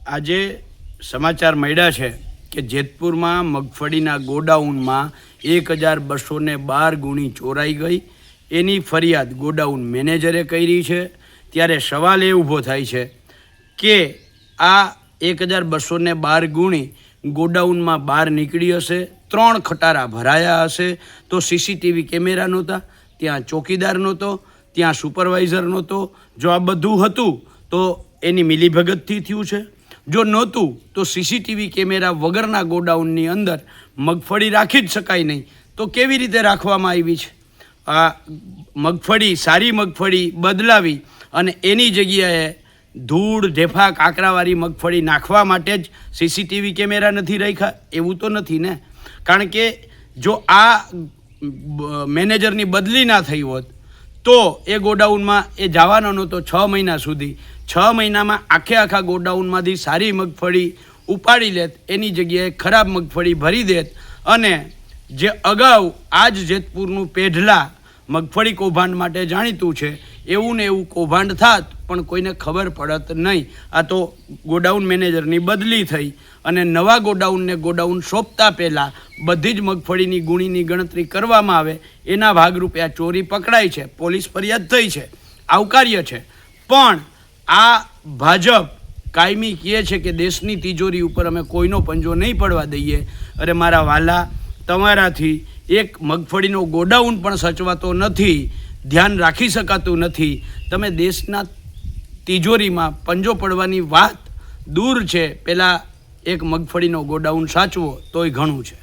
આજે સમાચાર મળ્યા છે કે જેતપુરમાં મગફળીના ગોડાઉનમાં 1212 ગુણી ચોરાઈ ગઈ. એની ફરિયાદ ગોડાઉન મેનેજરે કરી છે. ત્યારે સવાલ એ ઊભો થાય છે કે આ 1212 ગુણી ગોડાઉનમાં બહાર નીકળી હશે, 3 ખટારા ભરાયા હશે, તો સીસીટીવી કેમેરા નહોતા, ત્યાં ચોકીદાર નહોતો, ત્યાં સુપરવાઇઝર નહોતો. જો આ બધું હતું તો એની મિલીભગતથી થયું છે. જો નહોતું તો સીસીટીવી કેમેરા વગરના ગોડાઉનની અંદર મગફળી રાખી જ શકાય નહીં, તો કેવી રીતે રાખવામાં આવી છે? આ મગફળી, સારી મગફળી બદલાવી અને એની જગ્યાએ ધૂળ, ઢેફા, કાંકરાવાળી મગફળી નાખવા માટે જ સીસીટીવી કેમેરા નથી રાખ્યા? એવું તો નથી ને. કારણ કે જો આ મેનેજરની બદલી ના થઈ હોત તો એ ગોડાઉનમાં એ જવાનો નહોતો 6 મહિના સુધી. 6 મહિનામાં આખા ગોડાઉનમાંથી સારી મગફળી ઉપાડી લેત, એની જગ્યાએ ખરાબ મગફળી ભરી દેત અને જે અગાઉ આ જ જેતપુરનું પેઢલા મગફળી કૌભાંડ માટે જાણીતું છે એવું ને એવું કૌભાંડ થાત પણ કોઈને ખબર પડત નહીં. આ તો ગોડાઉન મેનેજરની બદલી થઈ અને નવા ગોડાઉન સોંપતા પહેલાં બધી જ મગફળીની ગુણીની ગણતરી કરવામાં આવે, એના ભાગરૂપે આ ચોરી પકડાઈ છે. પોલીસ ફરિયાદ થઈ છે, આવકાર્ય છે. પણ આ ભાજપ કાયમી કહે છે કે દેશની તિજોરી ઉપર અમે કોઈનો પંજો નહીં પડવા દઈએ. અરે મારા વાલા, તમારાથી એક મગફળીનો ગોડાઉન પણ સચવાતો નથી, ધ્યાન રાખી શકાતું નથી. તમે દેશના તિજોરીમાં પંજો પડવાની વાત દૂર છે, પહેલાં એક મગફળીનો ગોડાઉન સાચવો તોય ઘણું છે.